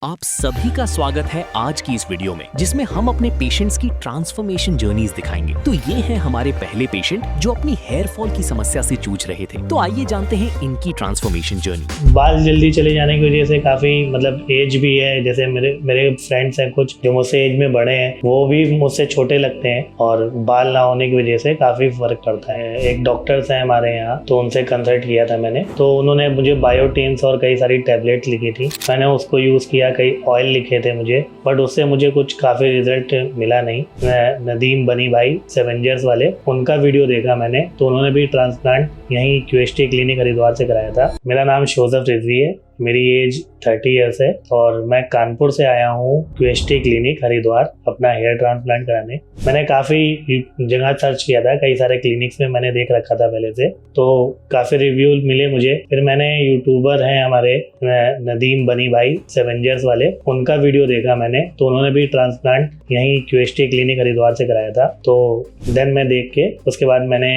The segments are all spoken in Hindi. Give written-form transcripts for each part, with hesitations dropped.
आप सभी का स्वागत है आज की इस वीडियो में, जिसमें हम अपने पेशेंट्स की ट्रांसफॉर्मेशन जर्नीज दिखाएंगे। तो ये हैं हमारे पहले पेशेंट जो अपनी हेयर फॉल की समस्या से जूझ रहे थे। तो आइए जानते हैं इनकी ट्रांसफॉर्मेशन जर्नी। बाल जल्दी चले जाने की वजह से काफी एज भी है। जैसे मेरे फ्रेंड्स हैं कुछ जो मुझसे एज में बड़े हैं, वो भी मुझसे छोटे लगते हैं और बाल ना होने की वजह से काफी फर्क पड़ता है। एक डॉक्टर्स हैं हमारे यहाँ, तो उनसे कंसल्ट किया था मैंने, तो उन्होंने मुझे बायोटिन्स और कई सारी टैबलेट्स लिखी थी। मैंने उसको यूज किया, कई ऑयल लिखे थे मुझे, बट उससे मुझे कुछ काफी रिजल्ट मिला नहीं। नदीम बनी भाई सेवेंजर्स वाले, उनका वीडियो देखा मैंने, तो उन्होंने भी ट्रांसप्लांट यहीं QST क्लिनिक हरिद्वार से कराया था। मेरा नाम जोसेफ रिजवी है, मेरी एज 30 ईयर्स है और मैं कानपुर से आया हूँ QST क्लिनिक हरिद्वार अपना हेयर ट्रांसप्लांट कराने। मैंने काफ़ी जगह सर्च किया था, कई सारे क्लिनिक्स में मैंने देख रखा था पहले से, तो काफ़ी रिव्यू मिले मुझे। फिर मैंने यूट्यूबर हैं हमारे नदीम बनी भाई सेवेंजर्स वाले, उनका वीडियो देखा मैंने, तो उन्होंने भी ट्रांसप्लांट यहीं QST क्लिनिक हरिद्वार से कराया था। तो देन मैं देख के उसके बाद मैंने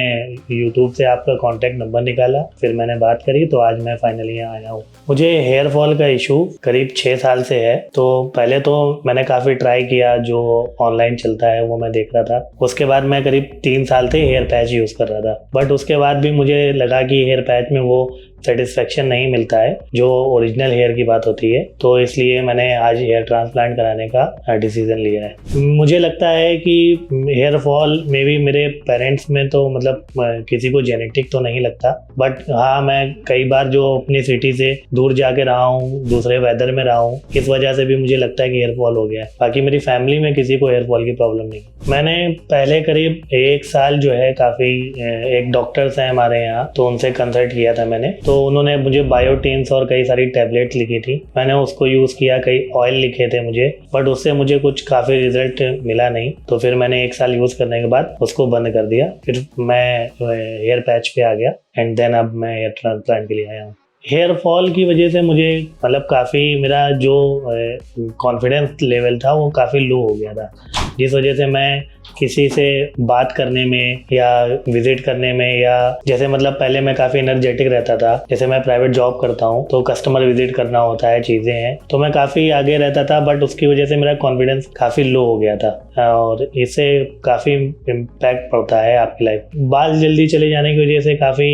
यूट्यूब से आपका कॉन्टैक्ट नंबर निकाला, फिर मैंने बात करी, तो आज मैं फाइनली यहाँ आया हूँ। मुझे हेयर फॉल का इशू करीब 6 साल से है। तो पहले तो मैंने काफ़ी ट्राई किया, जो ऑनलाइन चलता है वो मैं देख रहा था। उसके बाद मैं करीब 3 साल से हेयर पैच यूज़ कर रहा था, बट उसके बाद भी मुझे लगा कि हेयर पैच में वो सेटिस्फेक्शन नहीं मिलता है जो ओरिजिनल हेयर की बात होती है। तो इसलिए मैंने आज हेयर ट्रांसप्लांट कराने का डिसीजन लिया है। मुझे लगता है कि हेयर फॉल में भी मेरे पेरेंट्स में तो किसी को जेनेटिक तो नहीं लगता, बट हाँ, मैं कई बार जो अपनी सिटी से दूर जाके रहा हूँ, दूसरे वेदर में रहा हूँ, इस वजह से भी मुझे लगता है कि हेयर फॉल हो गया है। बाकी मेरी फैमिली में किसी को हेयर फॉल की प्रॉब्लम नहीं। मैंने पहले करीब 1 साल जो है काफ़ी एक डॉक्टर्स हैं हमारे यहाँ, तो उनसे कंसल्ट किया था मैंने, तो उन्होंने मुझे बायोटिन्स और कई सारी टैबलेट्स लिखी थी। मैंने उसको यूज़ किया, कई ऑयल लिखे थे मुझे, बट उससे मुझे कुछ काफ़ी रिजल्ट मिला नहीं। तो फिर मैंने 1 साल यूज़ करने के बाद उसको बंद कर दिया। फिर मैं हेयर पैच पे आ गया एंड देन अब मैं हेयर ट्रांसप्लांट के लिए आया हूँ। हेयर फॉल की वजह से मुझे काफ़ी मेरा जो कॉन्फिडेंस लेवल था वो काफ़ी लो हो गया था, जिस वजह से मैं किसी से बात करने में या विजिट करने में, या जैसे पहले मैं काफ़ी एनर्जेटिक रहता था। जैसे मैं प्राइवेट जॉब करता हूँ तो कस्टमर विजिट करना होता है, चीज़ें हैं, तो मैं काफ़ी आगे रहता था, बट उसकी वजह से मेरा कॉन्फिडेंस काफ़ी लो हो गया था और इससे काफ़ी इम्पैक्ट पड़ता है आपकी लाइफ। बाल जल्दी चले जाने की वजह से काफ़ी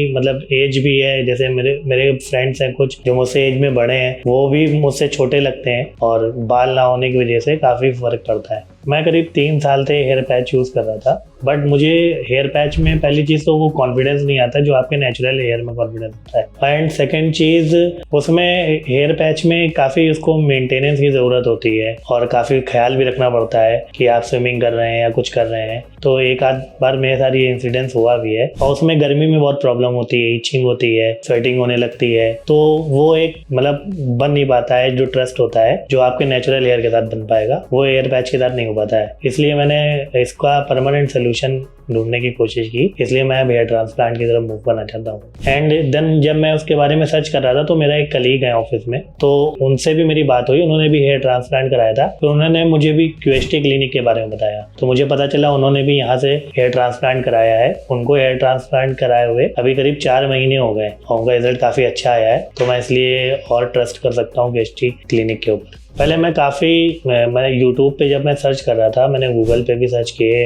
एज भी है। जैसे मेरे फ्रेंड्स हैं कुछ जो मुझसे एज में बड़े हैं, वो भी मुझसे छोटे लगते हैं और बाल ना होने की वजह से काफ़ी फर्क पड़ता है। मैं करीब 3 साल से हेयर पैच यूज़ कर रहा था, बट मुझे हेयर पैच में पहली चीज़ तो वो कॉन्फिडेंस नहीं आता जो आपके नेचुरल हेयर में कॉन्फिडेंस होता है। एंड सेकंड चीज़, उसमें हेयर पैच में काफ़ी उसको मेंटेनेंस की ज़रूरत होती है और काफ़ी ख्याल भी रखना पड़ता है कि आप स्विमिंग कर रहे हैं या कुछ कर रहे हैं। तो एक आध बार मेरे साथ ये इंसिडेंस हुआ भी है, और उसमें गर्मी में बहुत प्रॉब्लम होती है, इचिंग होती है, स्वेटिंग होने लगती है, तो वो एक बन नहीं पाता है जो ट्रस्ट होता है जो आपके नेचुरल हेयर के साथ बन पाएगा, वो हेयर पैच के साथ नहीं हो पाता है। इसलिए मैंने इसका परमानेंट सोल्यूशन ढूंढने की कोशिश की, इसलिए मैं हेयर ट्रांसप्लांट की तरफ मूव करना चाहता हूँ। एंड देन जब मैं उसके बारे में सर्च कर रहा था, तो मेरा एक कलीग है ऑफिस में, तो उनसे भी मेरी बात हुई, उन्होंने भी हेयर ट्रांसप्लांट कराया था, तो उन्होंने मुझे भी QST क्लिनिक के बारे में बताया। तो मुझे पता चला उन्होंने भी यहाँ से हेयर ट्रांसप्लांट कराया है। उनको हेयर ट्रांसप्लांट कराए हुए अभी करीब 4 महीने हो गए और उनका रिजल्ट काफ़ी अच्छा आया है, तो मैं इसलिए और ट्रस्ट कर सकता हूँ QST क्लिनिक के ऊपर। पहले मैं यूट्यूब पे जब मैं सर्च कर रहा था, मैंने गूगल पे भी सर्च किए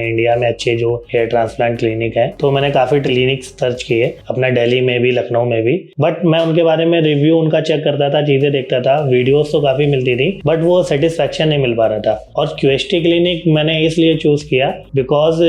इंडिया में अच्छे जो हेयर ट्रांसप्लांट क्लिनिक है, तो मैंने काफ़ी क्लिनिक सर्च किए अपना दिल्ली में भी, लखनऊ में भी, बट मैं उनके बारे में रिव्यू उनका चेक करता था, चीज़ें देखता था, वीडियोस तो काफ़ी मिलती थी, बट वो सेटिस्फेक्शन नहीं मिल पा रहा था। और QST क्लिनिक मैंने इसलिए चूज़ किया बिकॉज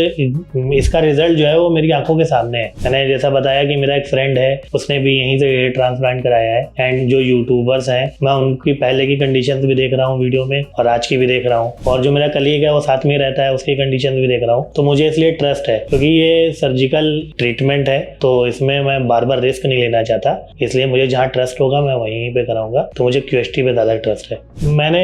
इसका रिजल्ट जो है वो मेरी आंखों के सामने है। मैंने जैसा बताया कि मेरा एक फ्रेंड है, उसने भी यहीं से हेयर ट्रांसप्लांट कराया है, एंड जो यूट्यूबर्स हैं, मैं उनकी पहले की कंडीशंस भी देख रहा हूँ वीडियो में और आज की भी देख रहा हूँ, और जो मेरा कलीग है वो साथ में रहता है, उसकी कंडीशंस भी देख रहा हूँ। तो मुझे इसलिए ट्रस्ट है, क्योंकि ये सर्जिकल ट्रीटमेंट है, तो इसमें मैं बार बार रिस्क नहीं लेना चाहता, इसलिए मुझे जहाँ ट्रस्ट होगा मैं वहीं पे कराऊंगा। तो मुझे QST पे ज़्यादा ट्रस्ट है। मैंने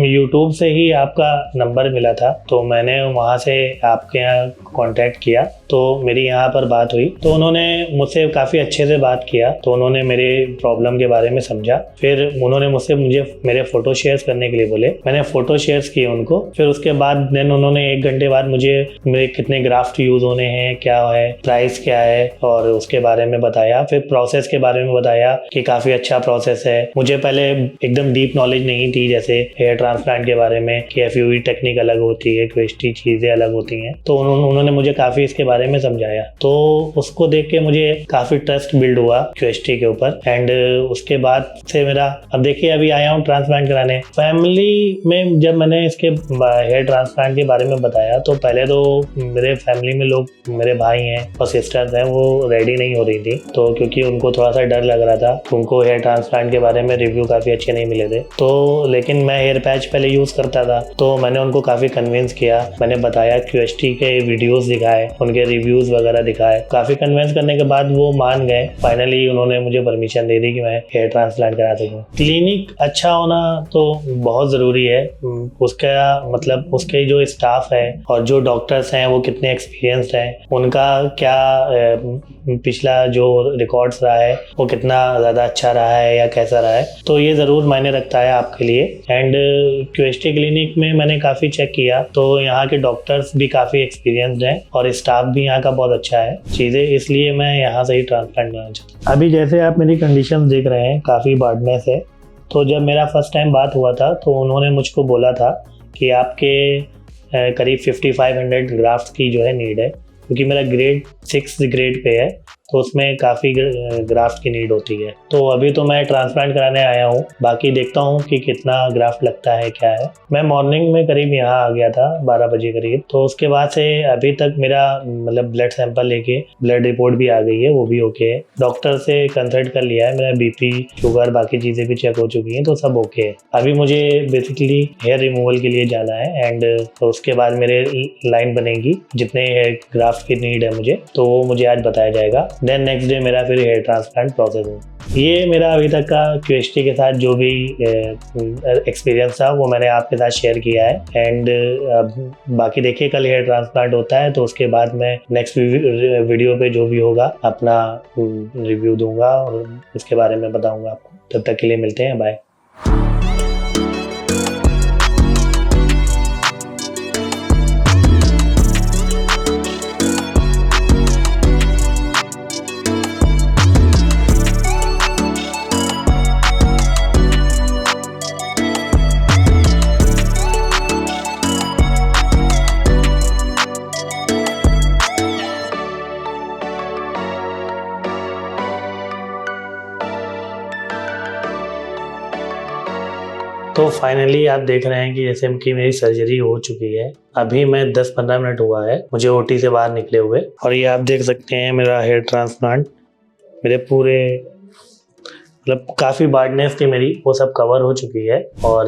यूट्यूब से ही आपका नंबर मिला था, तो मैंने वहाँ से आपके यहाँ कॉन्टैक्ट किया, तो मेरी यहाँ पर बात हुई, तो उन्होंने मुझसे काफ़ी अच्छे से बात किया, तो उन्होंने मेरे प्रॉब्लम के बारे में समझा, फिर उन्होंने मुझे मेरे मेरे फोटो शेयर्स करने के लिए बोले। मैंने फोटो शेयर्स किए उनको। फिर उसके बाद देन उन्होंने 1 घंटे बाद मुझे मेरे कितने ग्राफ्ट यूज होने हैं, क्या है प्राइस, क्या है, और उसके बारे में बताया। फिर प्रोसेस के बारे में बताया कि काफी अच्छा प्रोसेस है। मुझे पहले एकदम डीप नॉलेज नहीं थी जैसे हेयर ट्रांसप्लांट के बारे में कि एफयूवी टेक्निक अलग होती है, क्वेस्टी चीजें अलग होती हैं। तो उन्होंने मुझे काफी इसके बारे में समझाया। तो उसको देख के मुझे काफी ट्रस्ट बिल्ड हुआ क्वेस्टी के ऊपर। एंड उसके बाद से मेरा, अब देखिए अभी आया हूँ ट्रांसप्लांट कराने। फैमिली में जब मैंने इसके हेयर ट्रांसप्लांट के बारे में बताया तो पहले तो मेरे फैमिली में लोग, मेरे भाई हैं और सिस्टर्स हैं, वो रेडी नहीं हो रही थी। तो क्योंकि उनको थोड़ा सा डर लग रहा था, उनको हेयर ट्रांसप्लांट के बारे में रिव्यू काफ़ी अच्छे नहीं मिले थे। तो लेकिन मैं हेयर पैच पहले यूज़ करता था, तो मैंने उनको काफ़ी कन्विंस किया। मैंने बताया, क्यूएसटी के वीडियोस दिखाए, उनके रिव्यूज़ वगैरह दिखाए। काफ़ी कन्विंस करने के बाद वो मान गए। फाइनली उन्होंने मुझे परमिशन दे दी कि मैं हेयर ट्रांसप्लांट करा सकूँ। क्लिनिक अच्छा होना तो बहुत ज़रूरी है। उसका मतलब उसके जो स्टाफ है और जो डॉक्टर्स हैं वो कितने एक्सपीरियंस्ड हैं, उनका क्या पिछला जो रिकॉर्ड्स रहा है वो कितना ज़्यादा अच्छा रहा है या कैसा रहा है, तो ये ज़रूर मायने रखता है आपके लिए। एंड क्यूएसटी क्लिनिक में मैंने काफ़ी चेक किया तो यहाँ के डॉक्टर्स भी काफ़ी एक्सपीरियंस्ड हैं और स्टाफ भी यहाँ का बहुत अच्छा है चीज़ें, इसलिए मैं यहाँ से ही ट्रांसप्लांट करना चाहता हूँ। अभी जैसे आप मेरी कंडीशन देख रहे हैं, काफ़ी बार्डनेस है। तो जब मेरा फर्स्ट टाइम बात हुआ था तो उन्होंने मुझको बोला था कि आपके करीब 5500 ग्राफ्ट की जो है नीड है, क्योंकि मेरा ग्रेड 6 ग्रेड पे है, तो उसमें काफ़ी ग्राफ्ट की नीड होती है। तो अभी तो मैं ट्रांसप्लांट कराने आया हूँ, बाकी देखता हूँ कि कितना ग्राफ्ट लगता है, क्या है। मैं मॉर्निंग में करीब यहाँ आ गया था 12 बजे करीब। तो उसके बाद से अभी तक मेरा मतलब ब्लड सैंपल लेके ब्लड रिपोर्ट भी आ गई है, वो भी ओके है। डॉक्टर से कंसल्ट कर लिया है, मेरा बीपी, शुगर, बाकी चीज़ें भी चेक हो चुकी हैं, तो सब ओके है। अभी मुझे बेसिकली हेयर रिमूवल के लिए जाना है एंड उसके बाद मेरे लाइन बनेगी जितने हेयर ग्राफ्ट की नीड है मुझे, तो वो मुझे आज बताया जाएगा। देन नेक्स्ट डे मेरा फिर हेयर ट्रांसप्लांट प्रोसेस है। ये मेरा अभी तक का क्यूएसटी के साथ जो भी एक्सपीरियंस था वो मैंने आपके साथ शेयर किया है। एंड बाकी देखिए कल हेयर ट्रांसप्लांट होता है तो उसके बाद मैं नेक्स्ट वीडियो पे जो भी होगा अपना रिव्यू दूंगा और इसके बारे में बताऊंगा आपको। तब तक के लिए मिलते हैं, बाय। तो फाइनली आप देख रहे हैं कि जैसे कि मेरी सर्जरी हो चुकी है। अभी मैं 10-15 मिनट हुआ है मुझे ओटी से बाहर निकले हुए, और ये आप देख सकते हैं मेरा हेयर ट्रांसप्लांट, मेरे पूरे मतलब काफ़ी बार्डनेस थी मेरी, वो सब कवर हो चुकी है और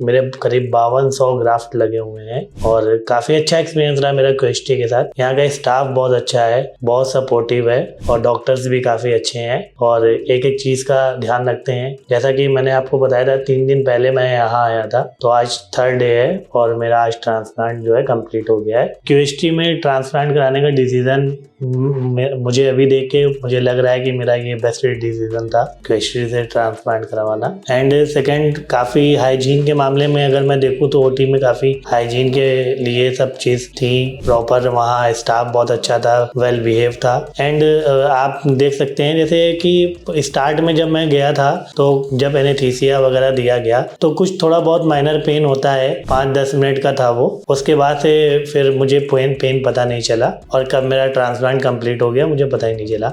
मेरे करीब 5200 ग्राफ्ट लगे हुए हैं। और काफ़ी अच्छा एक्सपीरियंस रहा मेरा क्यूएसटी के साथ। यहाँ का स्टाफ बहुत अच्छा है, बहुत सपोर्टिव है और डॉक्टर्स भी काफ़ी अच्छे हैं और एक एक चीज़ का ध्यान रखते हैं। जैसा कि मैंने आपको बताया था 3 दिन पहले मैं यहाँ आया था, तो आज 3rd डे है और मेरा आज ट्रांसप्लांट जो है कंप्लीट हो गया है। क्यूएसटी में ट्रांसप्लांट कराने का डिसीजन मुझे अभी देख के मुझे लग रहा है कि मेरा ये बेस्ट डिसीजन था क्यूएसटी से ट्रांसप्लांट करवाना। एंड सेकंड, काफ़ी हाइजीन के मामले में अगर मैं देखूँ तो ओटी में काफ़ी हाइजीन के लिए सब चीज़ थी प्रॉपर, वहाँ स्टाफ बहुत अच्छा था, वेल बिहेव था। एंड आप देख सकते हैं जैसे कि स्टार्ट में जब मैं गया था तो जब एनेस्थीसिया वगैरह दिया गया तो कुछ थोड़ा बहुत माइनर पेन होता है, 5-10 मिनट का था वो। उसके बाद से फिर मुझे पेन पता नहीं चला और कब मेरा ट्रांसप्लांट कंप्लीट हो गया मुझे पता ही नहीं चला।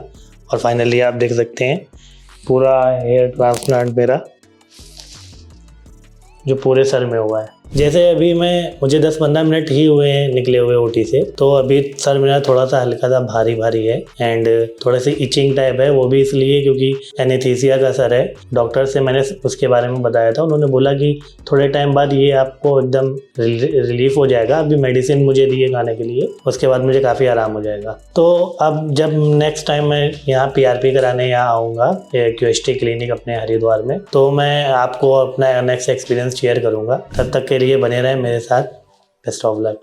और फाइनली आप देख सकते हैं पूरा हेयर ट्रांसप्लांट मेरा जो पूरे सर में हुआ है। जैसे अभी मुझे 10-15 मिनट ही हुए हैं निकले हुए ओटी से, तो अभी सर मेरा थोड़ा सा हल्का सा भारी भारी है एंड थोड़ा सी इचिंग टाइप है, वो भी इसलिए क्योंकि एनेस्थीसिया का सर है। डॉक्टर से मैंने उसके बारे में बताया था, उन्होंने बोला कि थोड़े टाइम बाद ये आपको एकदम रिलीफ हो जाएगा। अभी मेडिसिन मुझे दिए खाने के लिए, उसके बाद मुझे काफ़ी आराम हो जाएगा। तो अब जब नेक्स्ट टाइम मैं यहाँ PRP कराने यहाँ आऊँगा क्यूएसटी क्लिनिक अपने हरिद्वार में, तो मैं आपको अपना नेक्स्ट एक्सपीरियंस शेयर करूँगा। तब तक के लिए बने रहें मेरे साथ। Best of luck.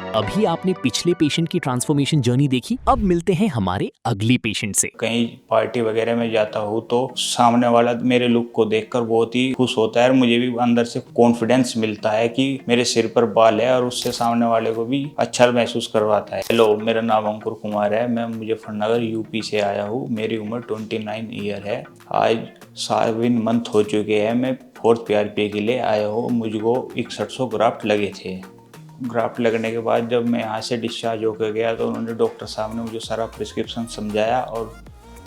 अभी आपने पिछले पेशेंट की ट्रांसफॉर्मेशन जर्नी देखी, अब मिलते हैं हमारे अगली पेशेंट से। कहीं पार्टी वगैरह में जाता हूँ तो सामने वाला मेरे लुक को देखकर बहुत ही खुश होता है और मुझे भी अंदर से कॉन्फिडेंस मिलता है कि मेरे सिर पर बाल है और उससे सामने वाले को भी अच्छा महसूस करवाता है। हेलो, मेरा नाम अंकुर कुमार है। मैं मुजफ्फरनगर यूपी से आया हूँ। मेरी उम्र 29 ईयर है। आज 7 मंथ हो चुके हैं। मैं 4th PRP के लिए आया हूँ। मुझको 6100 ग्राफ्ट लगे थे। ग्राफ्ट लगने के बाद जब मैं यहाँ से डिस्चार्ज होकर गया तो उन्होंने डॉक्टर साहब ने मुझे सारा प्रिस्क्रिप्शन समझाया और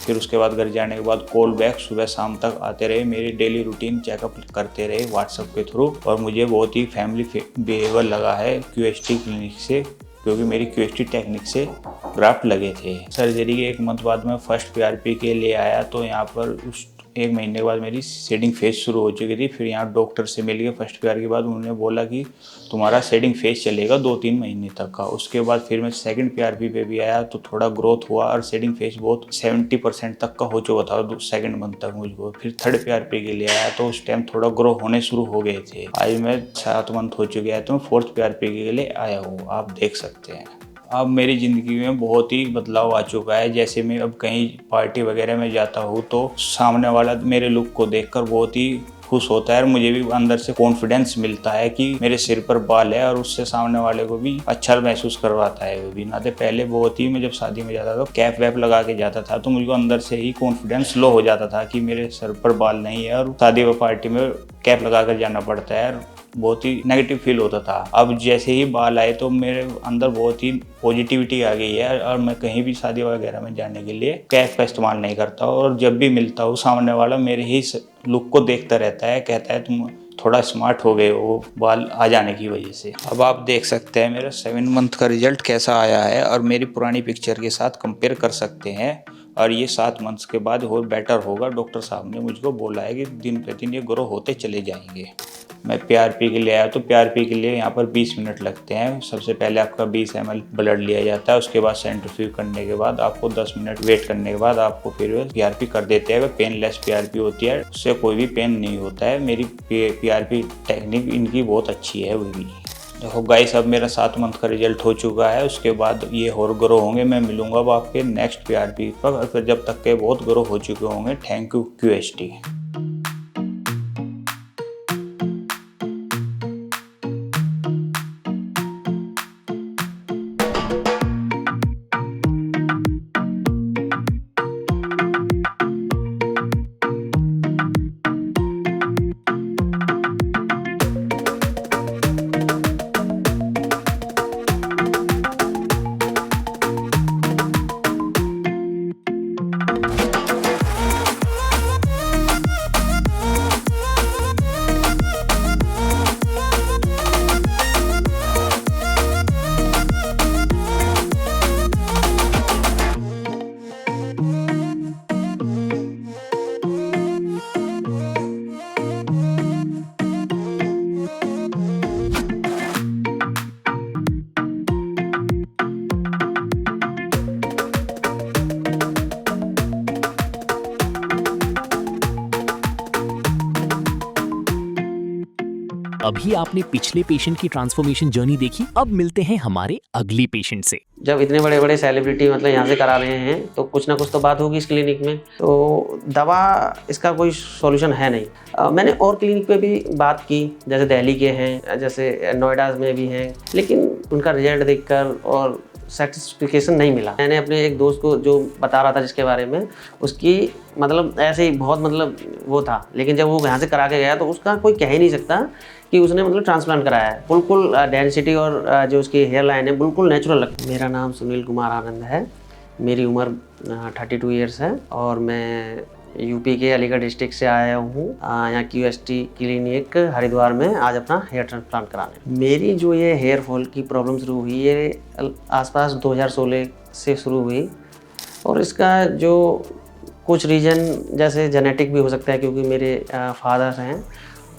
फिर उसके बाद घर जाने के बाद कॉल बैक सुबह शाम तक आते रहे। मेरी डेली रूटीन चेकअप करते रहे व्हाट्सएप के थ्रू और मुझे बहुत ही फैमिली बिहेवियर लगा है QST क्लिनिक से, क्योंकि मेरी QST टेक्निक से ग्राफ्ट लगे थे। सर्जरी के 1 मंथ बाद मैं फर्स्ट PRP के लिए आया तो यहाँ पर उस 1 महीने के बाद मेरी शेडिंग फेज शुरू हो चुकी थी। फिर यहाँ डॉक्टर से मिल गए फर्स्ट PRP के बाद। उन्होंने बोला कि तुम्हारा शेडिंग फेज चलेगा 2-3 महीने तक का। उसके बाद फिर मैं सेकंड PRP पे भी आया तो थोड़ा ग्रोथ हुआ और शेडिंग फेज बहुत 70% तक का हो चुका था सेकंड मंथ तक मुझको। फिर थर्ड PRP के लिए आया तो उस टाइम थोड़ा ग्रो होने शुरू हो गए थे। आज मैं 7 मंथ हो चुके हैं तो मैं 4th PRP के लिए आया हूँ। आप देख सकते हैं अब मेरी ज़िंदगी में बहुत ही बदलाव आ चुका है। जैसे मैं अब कहीं पार्टी वगैरह में जाता हूँ तो सामने वाला मेरे लुक को देखकर बहुत ही खुश होता है और मुझे भी अंदर से कॉन्फिडेंस मिलता है कि मेरे सिर पर बाल है और उससे सामने वाले को भी अच्छा महसूस करवाता है। वो भी ना तो पहले बहुत ही, मैं जब शादी में जाता था कैप वैप लगा के जाता था तो मुझको अंदर से ही कॉन्फिडेंस लो हो जाता था कि मेरे सर पर बाल नहीं है और शादी व पार्टी में कैप लगा कर जाना पड़ता है। बहुत ही नेगेटिव फील होता था। अब जैसे ही बाल आए तो मेरे अंदर बहुत ही पॉजिटिविटी आ गई है और मैं कहीं भी शादी वगैरह में जाने के लिए कैप का इस्तेमाल नहीं करता और जब भी मिलता हूँ सामने वाला मेरे ही लुक को देखता रहता है, कहता है तुम थोड़ा स्मार्ट हो गए हो बाल आ जाने की वजह से। अब आप देख सकते हैं मेरा 7 मंथ का रिजल्ट कैसा आया है और मेरी पुरानी पिक्चर के साथ कंपेयर कर सकते हैं और ये 7 मंथ्स के बाद और बेटर होगा। डॉक्टर साहब ने मुझको बोला है कि दिन प्रतिदिन ये ग्रो होते चले जाएंगे। मैं PRP के लिए आया तो PRP के लिए यहाँ पर 20 मिनट लगते हैं। सबसे पहले आपका 20 ml ब्लड लिया जाता है, उसके बाद सेंट्रीफ्यूज करने के बाद आपको 10 मिनट वेट करने के बाद आपको फिर PRP कर देते हैं। वह पेनलेस PRP होती है, उससे कोई भी पेन नहीं होता है। मेरी PRP टेक्निक इनकी बहुत अच्छी है। वो भी देखो गाइस, अब मेरा 7 मंथ का रिजल्ट हो चुका है। उसके बाद ये और ग्रो होंगे। मैं मिलूंगा अब आपके नेक्स्ट PRP पर और फिर जब तक के बहुत ग्रो हो चुके होंगे। Thank you QST। अभी आपने पिछले पेशेंट की ट्रांसफॉर्मेशन जर्नी देखी, अब मिलते हैं हमारे अगली पेशेंट से। जब इतने बड़े बड़े सेलिब्रिटी मतलब यहाँ से करा रहे हैं तो कुछ ना कुछ तो बात होगी इस क्लिनिक में। तो दवा इसका कोई सॉल्यूशन है नहीं। मैंने और क्लिनिक पे भी बात की, जैसे दिल्ली के हैं, जैसे नोएडा में भी हैं, लेकिन उनका रिजल्ट देखकर और सेटिस्फिकेशन नहीं मिला। मैंने अपने एक दोस्त को जो बता रहा था जिसके बारे में, उसकी मतलब ऐसे ही बहुत मतलब वो था, लेकिन जब वो यहाँ से करा के गया तो उसका कोई कह ही नहीं सकता कि उसने मतलब ट्रांसप्लांट कराया है। बिल्कुल डेंसिटी और जो उसकी हेयर लाइन है बिल्कुल नेचुरल लगती है। मेरा नाम सुनील कुमार आनंद है। मेरी उम्र 32 ईयर्स है और मैं यूपी के अलीगढ़ डिस्ट्रिक्ट से आया हूँ यहाँ QST क्लिनिक हरिद्वार में आज अपना हेयर ट्रांसप्लांट कराने। मेरी जो ये हेयर फॉल की प्रॉब्लम शुरू हुई ये आसपास 2016 से शुरू हुई और इसका जो कुछ रीज़न जैसे जेनेटिक भी हो सकता है, क्योंकि मेरे फादर हैं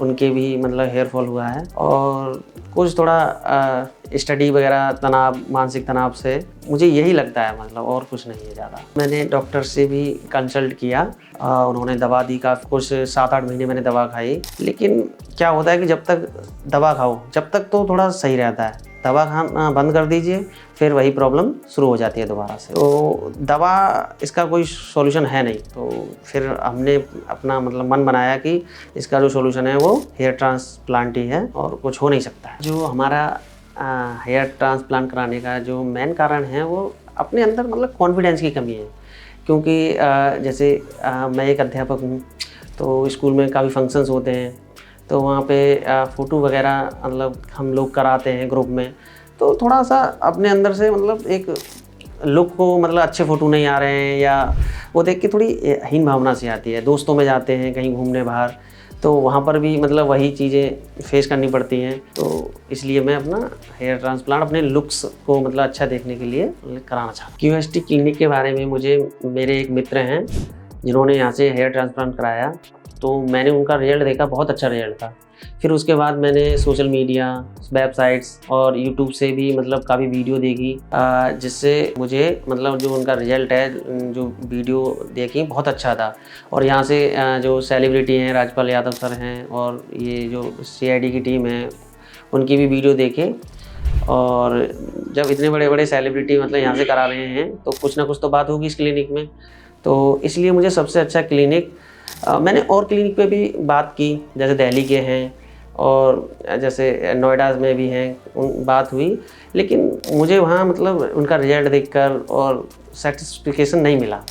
उनके भी मतलब हेयर फॉल हुआ है, और कुछ थोड़ा स्टडी वगैरह तनाव, मानसिक तनाव से मुझे यही लगता है, मतलब और कुछ नहीं है ज़्यादा। मैंने डॉक्टर से भी कंसल्ट किया, उन्होंने दवा दी, काफ़ी कुछ 7-8 महीने मैंने दवा खाई। लेकिन क्या होता है कि जब तक दवा खाओ जब तक तो थोड़ा सही रहता है, दवा खाना बंद कर दीजिए, फिर वही प्रॉब्लम शुरू हो जाती है दोबारा से। तो दवा इसका कोई सॉल्यूशन है नहीं, तो फिर हमने अपना मतलब मन बनाया कि इसका जो सॉल्यूशन है वो हेयर ट्रांसप्लांट ही है और कुछ हो नहीं सकता है। जो हमारा हेयर ट्रांसप्लांट कराने का जो मेन कारण है वो अपने अंदर मतलब कॉन्फिडेंस की कमी है। क्योंकि जैसे मैं एक अध्यापक हूँ, तो स्कूल में काफ़ी फंक्शंस होते हैं, तो वहाँ पे फ़ोटो वगैरह मतलब हम लोग कराते हैं ग्रुप में, तो थोड़ा सा अपने अंदर से मतलब एक लुक को मतलब अच्छे फ़ोटो नहीं आ रहे हैं या वो देख के थोड़ी हीन भावना सी आती है। दोस्तों में जाते हैं कहीं घूमने बाहर, तो वहाँ पर भी मतलब वही चीज़ें फेस करनी पड़ती हैं। तो इसलिए मैं अपना हेयर ट्रांसप्लांट अपने लुक्स को मतलब अच्छा देखने के लिए कराना चाहता हूँ। क्यूएसटी क्लिनिक के बारे में मुझे मेरे एक मित्र हैं जिन्होंने यहाँ से हेयर ट्रांसप्लांट कराया, तो मैंने उनका रिजल्ट देखा, बहुत अच्छा रिजल्ट था। फिर उसके बाद मैंने सोशल मीडिया, वेबसाइट्स और यूट्यूब से भी मतलब काफ़ी वीडियो देखी, जिससे मुझे मतलब जो उनका रिजल्ट है, जो वीडियो देखी बहुत अच्छा था। और यहाँ से जो सेलिब्रिटी हैं, राजपाल यादव सर हैं और ये जो CID की टीम है, उनकी भी वीडियो देखे। और जब इतने बड़े बड़े सेलिब्रिटी मतलब यहाँ से करा रहे हैं तो कुछ ना कुछ तो बात होगी इस क्लिनिक में। तो इसलिए मुझे सबसे अच्छा क्लिनिक, मैंने और क्लिनिक पे भी बात की, जैसे दिल्ली के हैं और जैसे नोएडा में भी हैं, उन बात हुई, लेकिन मुझे वहाँ मतलब उनका रिजल्ट देखकर और सेटिस्फिकेशन नहीं मिला।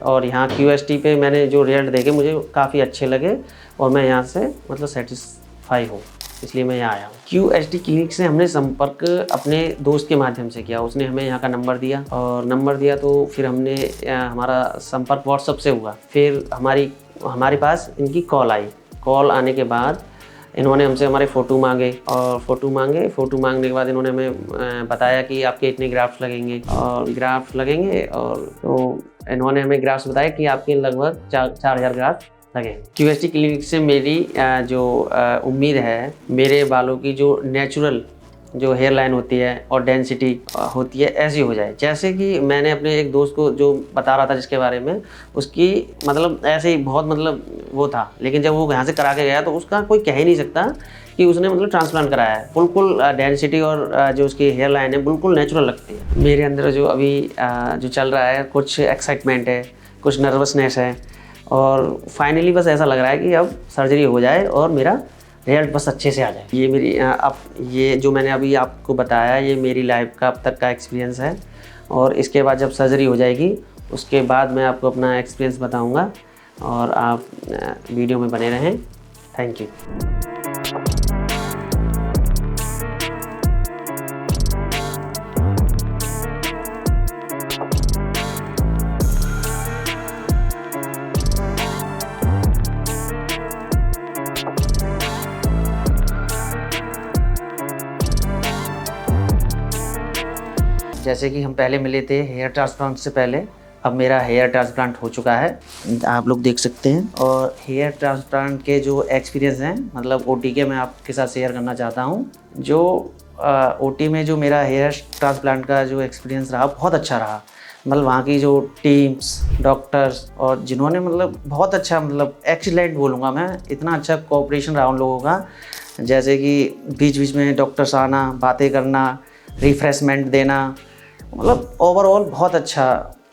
और यहाँ QST पे मैंने जो रिजल्ट देखे मुझे काफ़ी अच्छे लगे और मैं यहाँ से मतलब सेटिस्फाई हूँ, इसलिए मैं यहाँ आया हूँ। QST क्लिनिक से हमने संपर्क अपने दोस्त के माध्यम से किया, उसने हमें यहाँ का नंबर दिया और नंबर दिया तो फिर हमने हमारा संपर्क व्हाट्सएप से हुआ। फिर हमारे पास इनकी कॉल आई। कॉल आने के बाद इन्होंने हमसे हमारे फ़ोटो मांगे और फ़ोटो मांगने के बाद इन्होंने हमें बताया कि आपके इतने ग्राफ्ट लगेंगे और तो इन्होंने हमें ग्राफ्ट बताया कि आपके लगभग 4,000 ग्राफ्ट लगेंगे। QST क्लिनिक से मेरी जो उम्मीद है, मेरे बालों की जो नेचुरल जो हेयर लाइन होती है और डेंसिटी होती है ऐसी हो जाए। जैसे कि मैंने अपने एक दोस्त को जो बता रहा था जिसके बारे में, उसकी मतलब ऐसे ही बहुत मतलब वो था, लेकिन जब वो यहाँ से करा के गया तो उसका कोई कह ही नहीं सकता कि उसने मतलब ट्रांसप्लांट कराया है। बिल्कुल डेंसिटी और जो उसकी हेयर लाइन है बिल्कुल नेचुरल लगती है। मेरे अंदर जो अभी जो चल रहा है, कुछ एक्साइटमेंट है, कुछ नर्वसनेस है और फाइनली बस ऐसा लग रहा है कि अब सर्जरी हो जाए और मेरा रिजल्ट बस अच्छे से आ जाए। ये मेरी अब ये जो मैंने अभी आपको बताया, ये मेरी लाइफ का अब तक का एक्सपीरियंस है और इसके बाद जब सर्जरी हो जाएगी उसके बाद मैं आपको अपना एक्सपीरियंस बताऊंगा और आप वीडियो में बने रहें। Thank you. जैसे कि हम पहले मिले थे हेयर ट्रांसप्लांट से पहले, अब मेरा हेयर ट्रांसप्लांट हो चुका है, आप लोग देख सकते हैं। और हेयर ट्रांसप्लांट के जो एक्सपीरियंस हैं मतलब OT के, मैं आपके साथ शेयर करना चाहता हूं। जो OT में जो मेरा हेयर ट्रांसप्लांट का जो एक्सपीरियंस रहा बहुत अच्छा रहा। मतलब वहाँ की जो टीम्स, डॉक्टर्स और जिन्होंने मतलब बहुत अच्छा, मतलब एक्सीलेंट बोलूँगा मैं, इतना अच्छा कोऑपरेशन रहा उन लोगों का। जैसे कि बीच बीच में डॉक्टर्स आना, बातें करना, रिफ्रेशमेंट देना, मतलब ओवरऑल बहुत अच्छा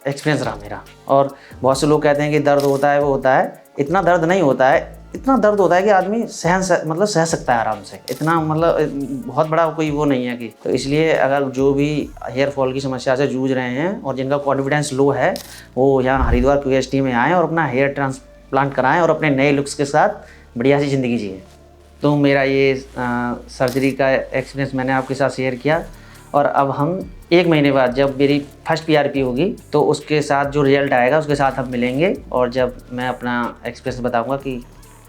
एक्सपीरियंस रहा मेरा। और बहुत से लोग कहते हैं कि दर्द होता है, वो होता है, इतना दर्द नहीं होता है। इतना दर्द होता है कि आदमी सह सकता है आराम से, इतना मतलब बहुत बड़ा कोई वो नहीं है कि। तो इसलिए अगर जो भी हेयर फॉल की समस्या से जूझ रहे हैं और जिनका कॉन्फिडेंस लो है, वो यहाँ हरिद्वार QST में आएँ और अपना हेयर ट्रांसप्लांट कराएँ और अपने नए लुक्स के साथ बढ़िया सी ज़िंदगी जिए। तो मेरा ये सर्जरी का एक्सपीरियंस मैंने आपके साथ शेयर किया और अब हम 1 महीने बाद जब मेरी फर्स्ट PRP होगी तो उसके साथ जो रिजल्ट आएगा उसके साथ हम मिलेंगे और जब मैं अपना एक्सपीरियंस बताऊंगा कि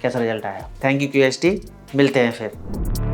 कैसा रिजल्ट आया। थैंक यू QST, मिलते हैं फिर।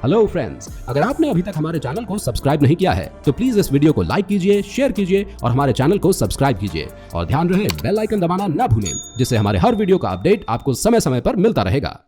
हेलो फ्रेंड्स, अगर आपने अभी तक हमारे चैनल को सब्सक्राइब नहीं किया है तो प्लीज इस वीडियो को लाइक कीजिए, शेयर कीजिए और हमारे चैनल को सब्सक्राइब कीजिए और ध्यान रहे बेल आइकन दबाना ना भूलें, जिससे हमारे हर वीडियो का अपडेट आपको समय समय पर मिलता रहेगा।